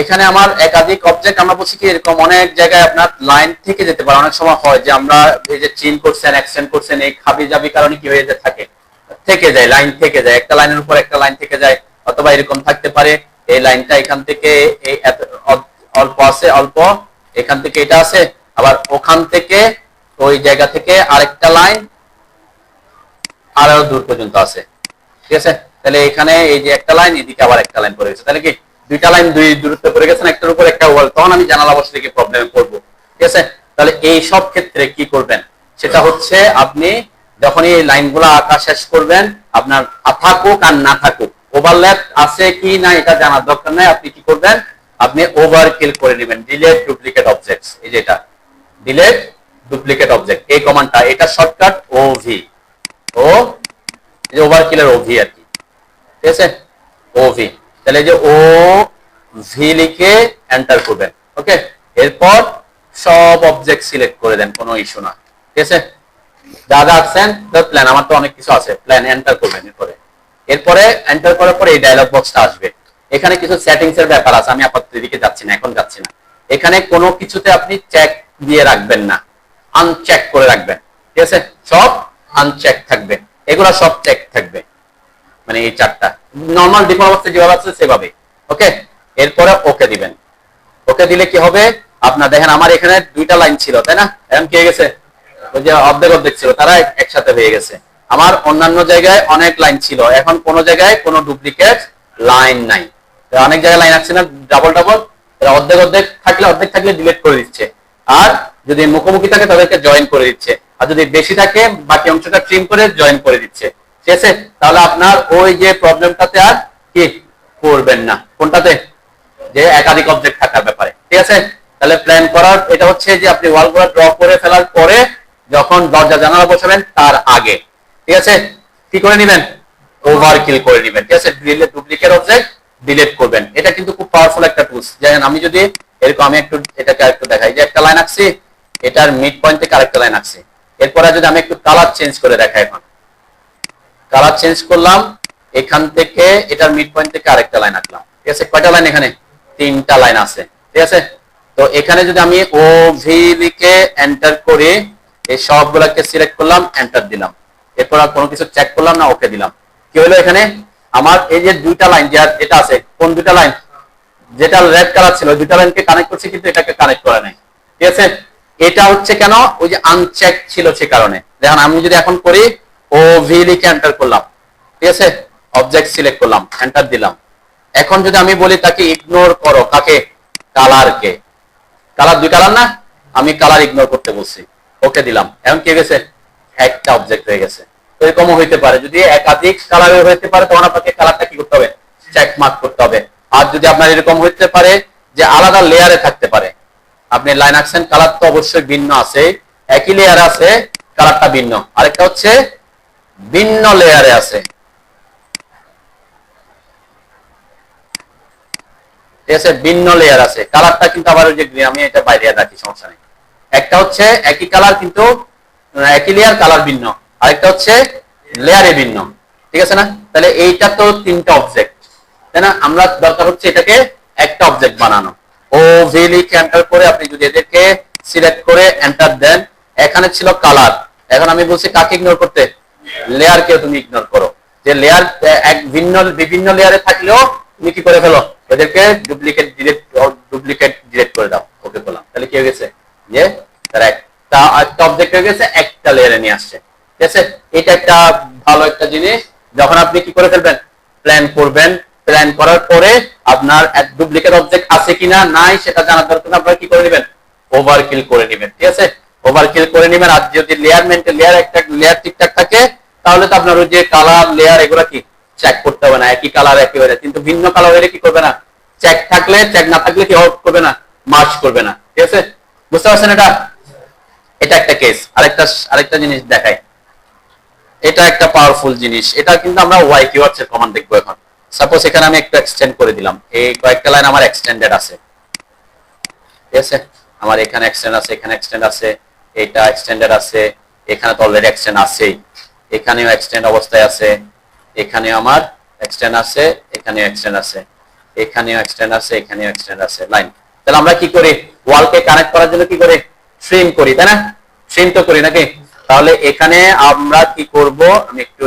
এখানে আমার একাধিক অবজেক্ট, আমরা বলছি কি এরকম অনেক জায়গায় আপনার লাইন থেকে যেতে পারে। অনেক সময় হয় যে আমরা এই যে চিন করছেন, এক্সটেন্ড করছেন, এই হাবি জাবি কারণে কি হয়ে যায়, থাকে থেকে যায়, লাইন থেকে যায়, একটা লাইনের উপর একটা লাইন থেকে যায়। অথবা এরকম থাকতে পারে এই লাইনটা এখান থেকে এই অল্প আছে, অল্প এখান থেকে এটা আছে, আবার ওখান থেকে ওই জায়গা থেকে আরেকটা লাইন আরো দূর পর্যন্ত আছে। ঠিক আছে, তাহলে এখানে এই যে একটা লাইন, এদিকে আবার একটা লাইন পড়ে গেছে, তাহলে কি দুইটা লাইন দুই দূরত্ব পড়ে গেছে, একটার উপর একটা ওয়াল, তখন আমি জানালা বসে থেকে প্রবলেমে পড়বো। ঠিক আছে, তাহলে এই সব ক্ষেত্রে কি করবেন, সেটা হচ্ছে আপনি যখনই এই লাইনগুলো আঁকা শেষ করবেন, আপনার থাকুক আর না থাকুক, ওভারল্যাপ আছে কি না এটা জানার দরকার নাই। আপনি কি করবেন, আপনি ওভারকিল করে নেবেন, ডিলিট ডুপ্লিকেট অবজেক্টস। এই যেটা ডিলিট ডুপ্লিকেট অবজেক্ট, এই কমান্ডটা, এটা শর্টকাট ওভি, ও ওভারকিলের ওভি আর কি। ঠিক আছে, ওভি, তাহলে যে ও ভি লিখে এন্টার করবেন। ওকে, এরপর সব অবজেক্ট সিলেক্ট করে দেন, কোনো ইস্যু না। ঠিক আছে, যা যা আছেন প্ল্যান, আমার তো অনেক কিছু আছে, প্ল্যান এন্টার করবেন। এরপরে এন্টার করার পরে এই ডায়লগ বক্সটা আসবে। এখানে কিছু সেটিংস এর ব্যাপার আছে, আমি আপাতত এদিকে যাচ্ছি না, এখন যাচ্ছি না। এখানে কোনো কিছুতে আপনি চেক দিয়ে রাখবেন না, আনচেক করে রাখবেন। ঠিক আছে, সব আনচেক থাকবে, এগুলা সব চেক থাকবে, মানে এই চারটা নরমাল ডিফল্ট অবস্থায় যেভাবে আছে সেভাবে। ওকে, এরপরে ওকে দিবেন। ওকে দিলে কি হবে, আপনার দেখেন আমার এখানে দুইটা লাইন ছিল, তাই না, এখন কি হয়ে গেছে, ওই যে অর্ধেক অর্ধেক ছিল তারা একসাথে হয়ে গেছে। আমার অন্যান্য জায়গায় অনেক লাইন ছিল, এখন কোন জায়গায় কোনো ডুপ্লিকেট লাইন নাই। অনেক জায়গায় লাইন আছে না ডাবল ডাবল, অর্ধেক অর্ধেক থাকলে ডিলিট করে দিচ্ছে, আর যদি মুখোমুখি থাকে তাদেরকে জয়েন করে দিচ্ছে, আর যদি বেশি থাকে বাকি অংশটা ট্রিম করে জয়েন করে দিচ্ছে। ঠিক আছে, তাহলে আপনার ওই যে প্রবলেমটাতে আর কি করবেন না, কোনটাতে, যে একাধিক অবজেক্ট থাকার ব্যাপারে। ঠিক আছে, তাহলে প্ল্যান করার এটা হচ্ছে যে আপনি ওয়ালগুলো ড্র করে ফেলার পরে যখন দরজা জানালা বসাবেন তার আগে, ঠিক আছে, কি করে নেবেন, ওভারকিল করে নেবেন। ঠিক আছে, ডুপ্লিকেট অবজেক্ট ডিলিট করবেন। এটা কিন্তু খুব পাওয়ারফুল একটা টুলস। যেমন আমি যদি এরকম, আমি একটু এটাকে একটু দেখাই, যে একটা লাইন আঁকছি, এটার মিড পয়েন্ট থেকে আরেকটা লাইন আঁকছি, এরপরে যদি আমি একটু কালার চেঞ্জ করে দেখাই, এখন কালার চেঞ্জ করলাম, এখান থেকে এটার মিড পয়েন্ট থেকে আরেকটা লাইন আঁকলাম। ঠিক আছে, কয়টা লাইন এখানে, তিনটা লাইন আছে। ঠিক আছে, তো এখানে যদি আমি ও ভি লিখে এন্টার করি, এই সবগুলোকে সিলেক্ট করলাম, এন্টার দিলাম, এরপর আর কোনো কিছু চেক করলাম না, ওকে দিলাম, কি হলো এখানে আমার এই যে দুইটা লাইন যেটা আছে, কোন দুইটা লাইন, যেটা রেড কালার ছিল দুইটা লাইনকে কানেক্ট করছে, কিন্তু এটাকে কানেক্ট করে নাই। ঠিক আছে, এটা হচ্ছে কেন, ওই যে আনচেক ছিল সে কারণে। দেখুন আমি যদি এখন করি ও ভি লিখে এন্টার করলাম, ঠিক আছে, অবজেক্ট সিলেক্ট করলাম, এন্টার দিলাম, এখন যদি আমি বলি তাকে ইগনোর করো, কাকে, কালারকে, কালার দুই কালার না, আমি কালার ইগনোর করতে বলছি, ওকে দিলাম, এখন কি গেছে, একটা অবজেক্ট হয়ে গেছে। এরকমও হইতে পারে, যদি একাধিক কালারের হইতে পারে তখন আপনাকে কালারটা কি করতে হবে, চেক মার্ক করতে হবে। আর যদি আপনার এরকম হইতে পারে যে আলাদা লেয়ারে থাকতে পারে, আপনি লাইন আঁকছেন, কালার তো অবশ্যই ভিন্ন আছে, একই লেয়ার আছে, কালারটা ভিন্ন, আরেকটা হচ্ছে ভিন্ন লেয়ারে আছে। ঠিক আছে, ভিন্ন লেয়ার আছে, কালারটা কিন্তু আবার ওই যে আমি এটা বাইরে রাখি, সমস্যা নেই। একটা হচ্ছে একই কালার কিন্তু একই লেয়ার, কালার ভিন্ন, আরেকটা হচ্ছে লেয়ারে ভিন্ন। ঠিক আছে না, তাহলে এইটা তো তিনটা অবজেক্ট, তাই না, আমরা দরকার হচ্ছে এটাকে একটা অবজেক্ট বানানো। ও ভি লিখে এন্টার করে আপনি যদি এদেরকে সিলেক্ট করে এন্টার দেন, এখানে ছিল কালার, এখন আমি বলছি কাকে ইগনোর করতে, লেয়ারকে তুমি ইগনোর করো। যে লেয়ার এক বিভিন্ন লেয়ারে থাকলেও তুমি কি করে ফেলো, এদেরকে ডুপ্লিকেট ডিলিট করে দাও, ওকে বললাম, তাহলে কি হয়ে গেছে, যে তার একটা অবজেক্ট হয়ে গেছে, একটা লেয়ারে নিয়ে আসছে। ঠিক আছে, এটা একটা ভালো একটা জিনিস। যখন আপনি কি করে ফেলবেন, প্ল্যান করবেন, প্ল্যান করার পরে আপনার ডুপ্লিকেট অবজেক্ট আছে কিনা নাই সেটা জানার দরকার, আপনারা কি করে নেবেন, ওভারকিল করে নেবেন। ঠিক আছে, ওভারকিল করে নেবেন। আর যদি লেয়ার একটা লেয়ার ঠিকঠাক থাকে, তাহলে তো আপনার ওই যে কালার লেয়ার এগুলো কি চেক করতে হবে না, একই কালার একই হয়ে যায়। কিন্তু ভিন্ন কালার হলে কি করবে না, চেক থাকলে, চেক না থাকলে কি করবে না, মার্চ করবে না। ঠিক আছে, বুঝতে পারছেন এটা, এটা একটা কেস। আরেকটা জিনিস দেখাই, এটা একটা পাওয়ারফুল জিনিস, এটা কিন্তু আমরা ওয়াই কিওয়ার্ডস এর কমান্ড দেখবো এখন। সাপোজ এখানে আমি একটু এক্সটেন্ড করে দিলাম, এই কয়েকটা লাইন আমার এক্সটেন্ডেড আছে। ঠিক আছে, আমার এখানে এক্সটেন্ড আছে, এখানে এক্সটেন্ড আছে, এটা এক্সটেন্ডেড আছে, এখানে তো অলরেডি এক্সটেন্ড আছেই, এখানেও এক্সটেন্ড অবস্থায় আছে, এখানেও আমার এক্সটেন্ড আছে, এখানেও এক্সটেন্ড আছে, এখানেও এক্সটেন্ড আছে, এখানেও এক্সটেন্ড আছে লাইন। তাহলে আমরা কি করি, ওয়ালকে কানেক্ট করার জন্য কি করে ট্রিম করি, তাই না? ট্রিম তো করি নাকি? তাহলে এখানে আমরা কি করব, আমি একটু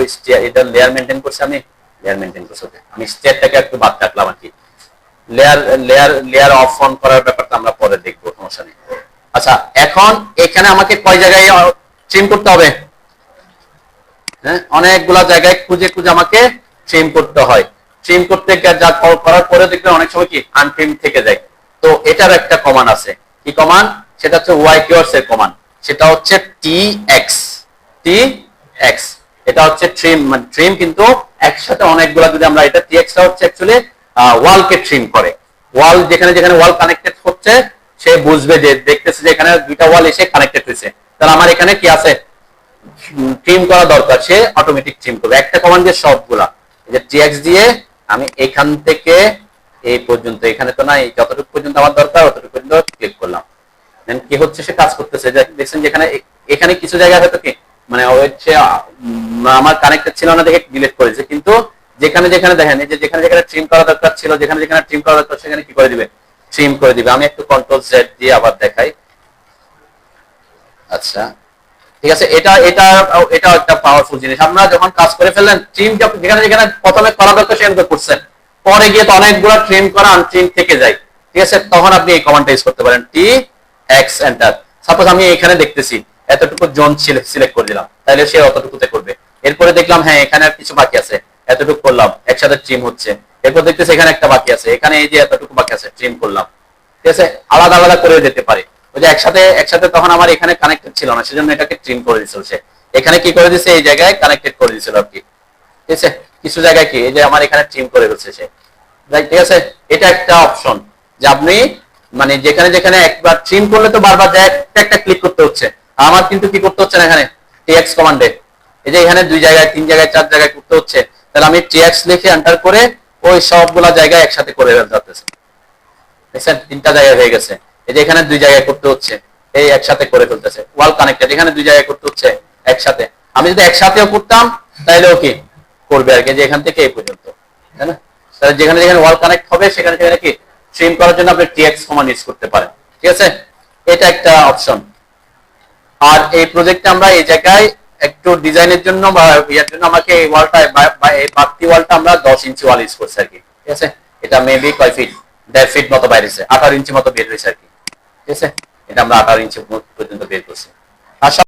এটা লেয়ার মেইনটেইন করছি, আমি লেয়ার মেইনটেইন করছি, ওকে আমি স্টেটটাকে একটু বাদ রাখলাম আর কি। Layer layer layer of on করার ব্যাপারটা আমরা পরে দেখবো, সমস্যা নেই। আচ্ছা, এখন এখানে আমাকে কয় জায়গায় ট্রিম করতে হবে? হ্যাঁ, অনেকগুলা জায়গায় খুঁজে খুঁজে আমাকে ট্রিম করতে হয়। ট্রিম করতে যা করার পরে দেখবেন অনেক সময় কি আনট্রিম থেকে যায়। তো এটার একটা কমান্ড আছে, কি কমান্ড? সেটা হচ্ছে ওয়াই কিওয়ার্ডস এর কমান্ড, সেটা হচ্ছে টিএক্স। টিএক্স এটা হচ্ছে ট্রিম, মানে ট্রিম কিন্তু একসাথে অনেকগুলা, যদি আমরা এটা টিএক্সটা হচ্ছে অ্যাকচুয়ালি ওয়ালকে ট্রিম করে। ওয়াল যেখানে যেখানে ওয়াল কানেক্টেড হচ্ছে সে বুঝবে যে, দেখতেছে যে এখানে দুইটা ওয়াল এসে কানেক্টেড হয়েছে, তাহলে আমার এখানে কি আছে ট্রিম করা দরকার, সে অটোমেটিক ট্রিম করবে একটা কমান্ড দিয়ে সবগুলা। এই যে টিএক্স দিয়ে আমি এখান থেকে এই পর্যন্ত, এখানে তো নাই, যতটুকু পর্যন্ত আমার দরকার অতটুকু পর্যন্ত ক্লিক করলাম, দেন কি হচ্ছে সে কাজ করতেছে। দেখছেন যেখানে এখানে কিছু জায়গা হয়তো কি মানে হচ্ছে আমার কানেক্টেড ছিল না দেখে ডিলিট করেছে, কিন্তু যেখানে যেখানে দেখেন এই যে যেখানে যেখানে ট্রিম করা দরকার ছিল, যেখানে যেখানে ট্রিম করা দরকার সেখানে কি করে দিবে, ট্রিম করে দিবে। আমি একটু কন্ট্রোল জেড দিয়ে আবার দেখাই। আচ্ছা ঠিক আছে, এটা এটা এটা একটা পাওয়ারফুল জিনিস। আমরা যখন কাজ করে ফেললেন, ট্রিম যেখানে যেখানে প্রথমে করা দরকার সেখানে করছেন, পরে গিয়ে তো অনেকগুলো ট্রিম করা আনট্রিম থেকে যায়, ঠিক আছে? তখন আপনি এই কমান্ডটা ইউজ করতে পারেন, টি এক্স এন্টার। সাপোজ আমি এখানে দেখতেছি এতটুকু জোন সিলেক্ট করে দিলাম, তাহলে সে অতটুকুতে করবে। এরপরে দেখলাম হ্যাঁ এখানে আর কিছু বাকি আছে, এতটুকু করলাম, একসাথে ট্রিম হচ্ছে। এরপর দেখতেছি এখানে একটা বাকি আছে, এখানে এই যে এতটুকু বাকি আছে, ট্রিম করলাম, ঠিক আছে? আলাদা আলাদা করে যেতে পারে। ওই যে একসাথে একসাথে তখন আমার এখানে কানেক্টেড ছিল না, সেজন্য এটাকে ট্রিম করে দিছিল সে। এখানে কি করে দিছে, এই জায়গায় কানেক্টেড করে দিছিল আর কি, ঠিক আছে? কিছু জায়গায় কি এই যে আমার এখানে ট্রিম করে দিচ্ছে সে, ঠিক আছে? এটা একটা অপশন যে আপনি মানে যেখানে যেখানে একবার ট্রিম করলে তো বারবার একটা একটা ক্লিক করতে হচ্ছে, আমার কিন্তু কি করতে হচ্ছে না, এখানে টিএক্স কমান্ডে এই যে এখানে 2 জায়গায় 3 জায়গায় 4 জায়গায় করতে হচ্ছে, তাহলে আমি টিএক্স লিখে এন্টার করে ওই সবগুলা জায়গায় একসাথে করে যাচ্ছে, দেখছেন 3টা জায়গায় হয়ে গেছে। এই যে এখানে 2 জায়গায় করতে হচ্ছে, এই একসাথে করে ফেলতেছে। ওয়াল কানেক্টেড এখানে 2 জায়গায় করতে হচ্ছে একসাথে, আমি যদি একসাথেও করতাম তাইলেও কি করবে আর কি, যে এখান থেকে এই পর্যন্ত, তাই না? তাহলে যেখানে যেখানে ওয়াল কানেক্ট হবে সেখানে সেখানে কি ট্রিম করার জন্য আপনি টিএক্স কমান্ড ইউজ করতে পারেন, ঠিক আছে? এটা একটা অপশন। আর এই প্রজেক্টে আমরা এই জায়গায় একটু ডিজাইনের জন্য বা ইয়ার জন্য আমাকে এই ওয়ালটা এই বাড়তি ওয়ালটা আমরা 10 ইঞ্চি ওয়াল ইউজ করছি আর কি, ঠিক আছে? এটা মেবি কয় ফিট, 1.5 ফিট মতো বাইরেছে, 18 ইঞ্চি মতো বের হয়েছে আর কি, ঠিক আছে? এটা আমরা 18 ইঞ্চি পর্যন্ত বের করছি। আশা